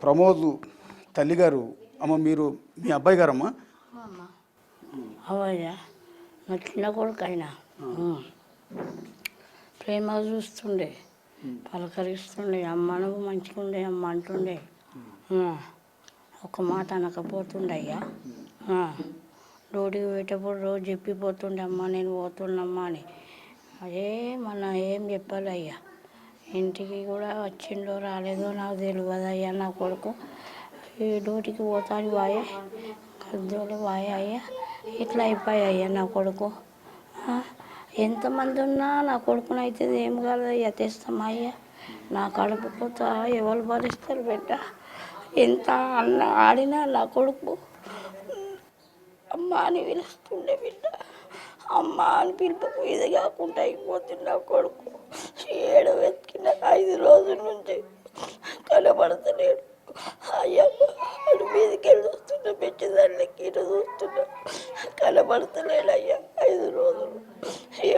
ప్రమోద్ తల్లిగారు అమ్మ, మీరు మీ అబ్బాయి గారమ్మా? అమ్మ అవయ్యా నా చిన్న కొడుకు అయినా ప్రేమ చూస్తుండే, పలకరిస్తుండే, అమ్మ నువ్వు మంచిగా ఉండే అమ్మ అంటుండే. ఒక మాట అనకపోతుండే అయ్యా. రోడ్డుకి పోయేటప్పుడు రోజు చెప్పిపోతుండే, అమ్మ నేను పోతున్నమ్మా అని. అదే మన ఏం చెప్పాలి అయ్యా. ఇంటికి కూడా వచ్చిండో రాలేదో నాకు తెలియదు అయ్యా. నా కొడుకు ఈ డ్యూటీకి పోతాను వాయే, కద్దోలు వాయే అయ్యా. ఇట్లా అయిపోయాయ్యా నా కొడుకు. ఎంతమంది ఉన్నా నా కొడుకునైతే ఏం కాదయ్యా, తెస్తామా అయ్యా. నా కడుపు కొత్త ఎవరు భరిస్తారు బిడ్డ. ఎంత అన్న ఆడినా నా కొడుకు అమ్మ అని పిలుస్తుండే బిడ్డ. అమ్మ అని పిలుపుకు ఇది కాకుండా అయిపోతుంది నా కొడుకు. ఏడు వెతికిన 5 రోజుల నుంచి కనబడతలేడు అయ్యా. అటు మీదకి వెళ్ళి చూస్తున్నా, పెంచేదానికి ఇటు చూస్తున్నా, కనబడతలేడు అయ్యా 5 రోజులు.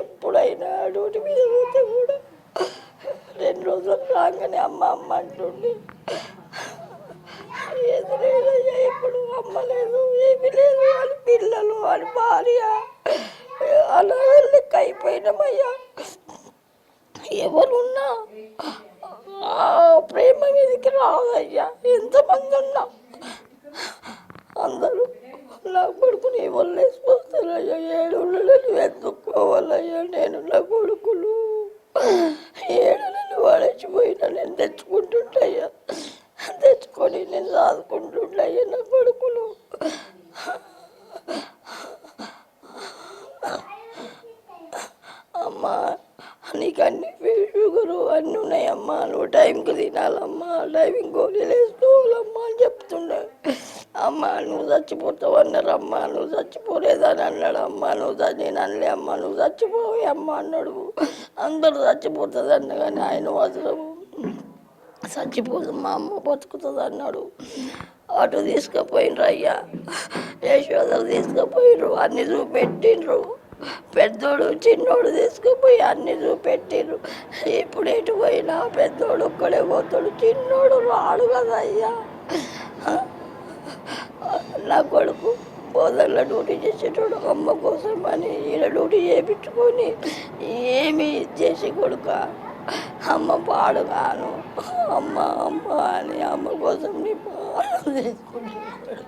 ఎప్పుడైనా డ్యూటీ మీద పోతే కూడా 2 రోజులకు రాగానే అమ్మ అమ్మ అంటుండే. ఏది లేదయ్యా, ఎప్పుడు అమ్మ లేదు, ఏమి లేదు. వాళ్ళ పిల్లలు, వాళ్ళ భార్య అలా లెక్క అయిపోయినామయ్యా. ఎవరున్నా ప్రేమ మీదకి రాదయ్యా. ఎంతమంది ఉన్నా అందరూ నా కొడుకుని ఎవరు లేసిపోతారయ్యా. 7 నెలలు ఎత్తుక్కోవాలయ్యా. నేను నా కొడుకులు 7 నెలలు వాడచ్చిపోయినా నేను తెచ్చుకుంటుంటయ్యా. తెచ్చుకొని నేను చదువుకుంటుంటయ్యా నా కొడుకులు. అమ్మా నీకు అన్ని షుగరు అన్నీ ఉన్నాయమ్మా, నువ్వు టైంకి తినాలమ్మా, టైంకి గోళీలు వేసుకోవాలమ్మా అని చెప్తుండే. అమ్మ నువ్వు చచ్చిపోతావు అన్నారమ్మా, నువ్వు చచ్చిపోలేదని అన్నాడు. అమ్మ నేను అనలే అమ్మ, నువ్వు చచ్చిపోయి అమ్మ అన్నాడు. అందరూ చచ్చిపోతుంది అన్న కానీ ఆయన మాత్రం చచ్చిపోదు, మా అమ్మ బతుకుతుంది అన్నాడు. అటు తీసుకుపోయినరు అయ్యా, యశోదరు తీసుకుపోయినరు, అన్ని చూపెట్టిండ్రు. పెద్దోడు చిన్నోడు తీసుకుపోయి అన్ని చూపెట్టిర్రు. ఇప్పుడు ఎటు పోయినా పెద్దోడు ఒక్కడే పోతాడు, చిన్నోడు రాడు కదా అయ్యా. నా కొడుకు బోధనలో డ్యూటీ చేసేటోడు అమ్మ కోసం అని ఈయన డ్యూటీ చేయించుకొని ఏమి చేసి కొడుక అమ్మ పాడుగాను అమ్మ అమ్మ అని అమ్మ కోసం నీ పాడు తీసుకుంటున్నాడు.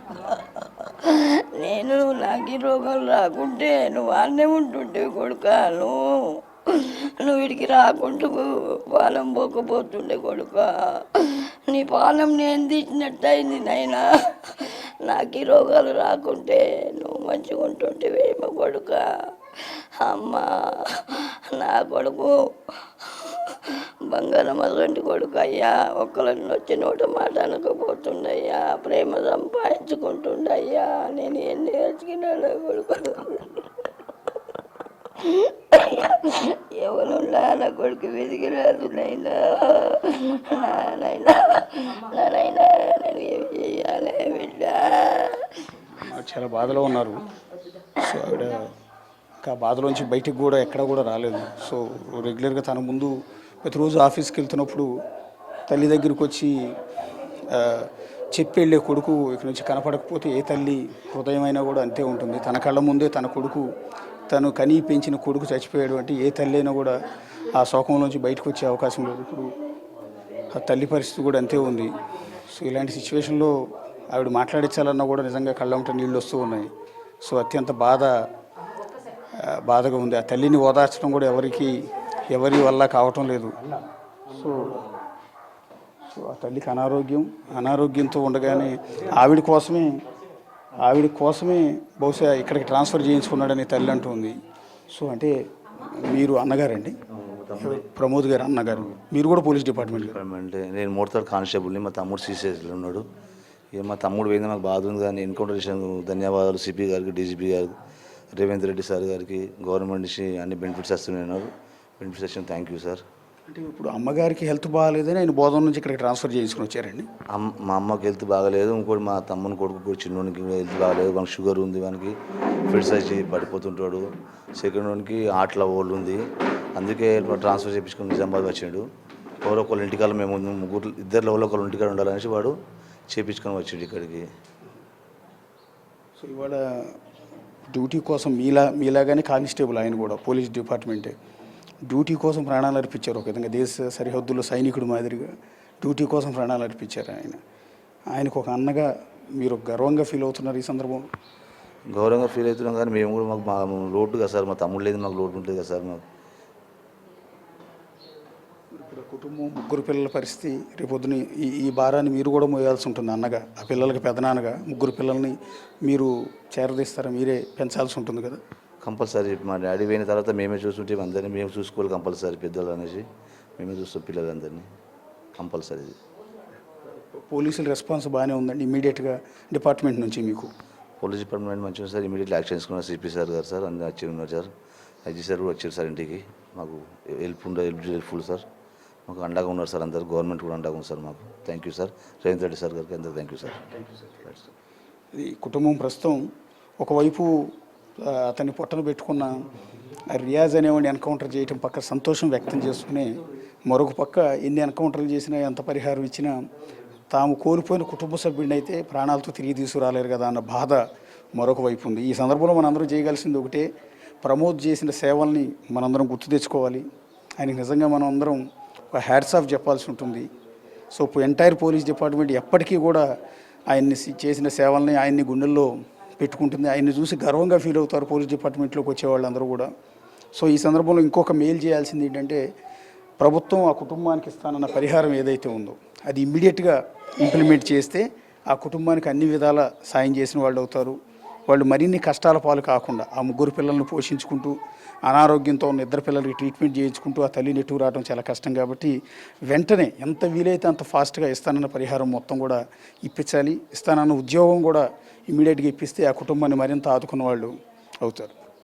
నేను నాకు రోగాలు రాకుంటే నువ్వు అన్నే ఉంటుంటే కొడుక, నువ్వు వీడికి రాకుంటూ పాలం పోకపోతుండే కొడుక. నీ పాలం నేను తీసినట్టు అయింది నైనా. నాకు ఈ రోగాలు రాకుంటే నువ్వు మంచిగా ఉంటుంటేవేమో కొడుక. అమ్మ నా కొడుకు బంగారం అటువంటి కొడుకు అయ్యా. ఒక్కళ్ళని వచ్చి నోట మాట అనకపోతుండయ్యా, ప్రేమ సంపాదించుకుంటుండయ్యా. నేను ఎన్ని నేర్చుకున్నాడు కొడుకు. ఎవరు నా కొడుకు వెతికిరాదు నైనా. నానైనా నేను ఏమి చెయ్యాలి బిడ్డ? చాలా బాధలో ఉన్నారు. సో ఆవిడ ఆ బాధలోంచి బయటికి కూడా ఎక్కడ కూడా రాలేదు. సో రెగ్యులర్గా తన ముందు ప్రతిరోజు ఆఫీస్కి వెళ్తున్నప్పుడు తల్లి దగ్గరికి వచ్చి చెప్పి వెళ్ళే కొడుకు ఇక్కడ నుంచి కనపడకపోతే ఏ తల్లి హృదయం అయినా కూడా అంతే ఉంటుంది. తన కళ్ళ ముందే తన కొడుకు, తను కనీ పెంచిన కొడుకు చచ్చిపోయాడు అంటే ఏ తల్లి అయినా కూడా ఆ శోకంలోంచి బయటకు వచ్చే అవకాశం లేదు. ఇప్పుడు ఆ తల్లి పరిస్థితి కూడా అంతే ఉంది. సో ఇలాంటి సిచ్యువేషన్లో ఆవిడ మాట్లాడించాలన్నా కూడా నిజంగా కళ్ళంట నీళ్ళు వస్తూ ఉన్నాయి. సో అత్యంత బాధగా ఉంది. ఆ తల్లిని ఓదార్చడం కూడా ఎవరి వల్ల కావటం లేదు. సో ఆ తల్లికి అనారోగ్యంతో ఉండగానే ఆవిడ కోసమే బహుశా ఇక్కడికి ట్రాన్స్ఫర్ చేయించుకున్నాడని తల్లి అంటుంది. సో అంటే మీరు అన్నగారండి, ప్రమోద్ గారు అన్నగారు, మీరు కూడా పోలీస్ డిపార్ట్మెంట్? నేను మోడతాడు కానిస్టేబుల్ని, మా తమ్ముడు సీసీఎస్లో ఉన్నాడు. ఇక మా తమ్ముడు పోయింది నాకు బాధ ఉంది. కానీ ఎన్కౌంటర్ చేసిన ధన్యవాదాలు సిపి గారికి, డీజీపీ గారికి, రేవంత్ రెడ్డి సార్ గారికి. గవర్నమెంట్ నుంచి అన్ని బెనిఫిట్స్ వస్తున్నాయి. బెనిఫిట్స్ వచ్చిన థ్యాంక్ యూ సార్. అంటే ఇప్పుడు అమ్మగారికి హెల్త్ బాగాలేదని ఆయన బోధన నుంచి ఇక్కడికి ట్రాన్స్ఫర్ చేయించుకుని వచ్చారండి. మా అమ్మకి హెల్త్ బాగాలేదు, ఇంకోటి మా తమ్ముని కొడుకు కూడా చిన్నోనికి హెల్త్ బాగాలేదు. వానికి షుగర్ ఉంది, వానికి ఫిట్స్ వచ్చి పడిపోతుంటాడు. సెకండ్ వానికి హార్ట్లో ఓల్డ్ ఉంది, అందుకే ట్రాన్స్ఫర్ చేయించుకుని నిజామాబాద్ వచ్చాడు. ఎవరో ఒకళ్ళు ఇంటికాల మేము 2 ఇద్దరు ఎవరో ఒకళ్ళు ఇంటికాడ ఉండాలనేసి వాడు చేపించుకొని వచ్చిండు ఇక్కడికి. సో ఇవాళ డ్యూటీ కోసం మీలాగానే కానిస్టేబుల్ ఆయన కూడా పోలీస్ డిపార్ట్మెంటే డ్యూటీ కోసం ప్రాణాలు అర్పించారు. ఒక విధంగా దేశ సరిహద్దుల్లో సైనికుడు మాదిరిగా డ్యూటీ కోసం ప్రాణాలు అర్పించారు ఆయనకు ఒక అన్నగా మీరు గర్వంగా ఫీల్ అవుతున్నారు ఈ సందర్భంలో? గౌరవంగా ఫీల్ అవుతున్నాం, కానీ మేము కూడా మా లోటు కదా సార్, మా తమ్ముడు లేదు, మాకు లోటు ఉంటుంది కదా సార్. మాకు ఇప్పుడు కుటుంబం 3 పిల్లల పరిస్థితి రేపొద్దున ఈ భారాన్ని మీరు కూడా మోయాల్సి ఉంటుంది అన్నగా. ఆ పిల్లలకి పెదనాన్నగా 3 పిల్లల్ని మీరు చేరదీస్తారా, మీరే పెంచాల్సి ఉంటుంది కదా? కంపల్సరీ మా డాడీ పోయిన తర్వాత మేమే చూస్తుంటే అందరినీ మేము చూసుకోవాలి కంపల్సరీ. పెద్దలు అనేసి మేమే చూస్తాం పిల్లలందరినీ కంపల్సరీ. పోలీసుల రెస్పాన్స్ బాగానే ఉందండి ఇమీడియట్గా డిపార్ట్మెంట్ నుంచి మీకు? పోలీస్ డిపార్ట్మెంట్ మంచిగా సార్, ఇమీడియట్లీ యాక్షన్ తీసుకున్నారు సిపి సార్ గారు సార్, అన్నీ వచ్చి ఉన్నారు సార్. ఐజీ సార్ కూడా వచ్చారు సార్ ఇంటికి, మాకు హెల్ప్ఫుల్ సార్, మాకు అండగా ఉన్నారు సార్. అందరు గవర్నమెంట్ కూడా అండగా ఉంది సార్ మాకు. Thank you sir Revanth Reddy sir గారికి అందరూ థ్యాంక్ యూ సార్. ఇది కుటుంబం ప్రస్తుతం ఒకవైపు అతన్ని పొట్టను పెట్టుకున్న రియాజ్ అనేవాడిని ఎన్కౌంటర్ చేయటం పక్క సంతోషం వ్యక్తం చేసుకుని, మరొక పక్క ఎన్ని ఎన్కౌంటర్లు చేసినా ఎంత పరిహారం ఇచ్చినా తాము కోల్పోయిన కుటుంబ సభ్యుడిని అయితే ప్రాణాలతో తిరిగి తీసుకురాలేరు కదా అన్న బాధ మరొక వైపు ఉంది. ఈ సందర్భంలో మనందరం చేయగలిసింది ఒకటే, ప్రమోద్ చేసిన సేవల్ని మనందరం గుర్తు తెచ్చుకోవాలి. ఆయనకి నిజంగా మనం అందరం ఒక హ్యాట్స్ ఆఫ్ చెప్పాల్సి ఉంటుంది. సో ఎంటైర్ పోలీస్ డిపార్ట్మెంట్ ఎప్పటికీ కూడా ఆయన్ని చేసిన సేవల్ని ఆయన్ని గుండెల్లో పెట్టుకుంటుంది. ఆయన్ని చూసి గర్వంగా ఫీల్ అవుతారు పోలీస్ డిపార్ట్మెంట్లోకి వచ్చేవాళ్ళందరూ కూడా. సో ఈ సందర్భంలో ఇంకొక మెయిల్ చేయాల్సింది ఏంటంటే, ప్రభుత్వం ఆ కుటుంబానికి ఇస్తానన్న పరిహారం ఏదైతే ఉందో అది ఇమ్మీడియట్గా ఇంప్లిమెంట్ చేస్తే ఆ కుటుంబానికి అన్ని విధాల సాయం చేసిన వాళ్ళు అవుతారు. వాళ్ళు మరిన్ని కష్టాల పాలు కాకుండా ఆ 3 పిల్లలను పోషించుకుంటూ అనారోగ్యంతో ఉన్న 2 పిల్లలకి ట్రీట్మెంట్ చేయించుకుంటూ ఆ తల్లి నెట్టు రావడం చాలా కష్టం. కాబట్టి వెంటనే ఎంత వీలైతే అంత ఫాస్ట్గా ఇస్తానన్న పరిహారం మొత్తం కూడా ఇప్పించాలి. ఇస్తానన్న ఉద్యోగం కూడా ఇమ్మీడియట్గా ఇప్పిస్తే ఆ కుటుంబాన్ని మరింత ఆదుకున్న వాళ్ళు అవుతారు.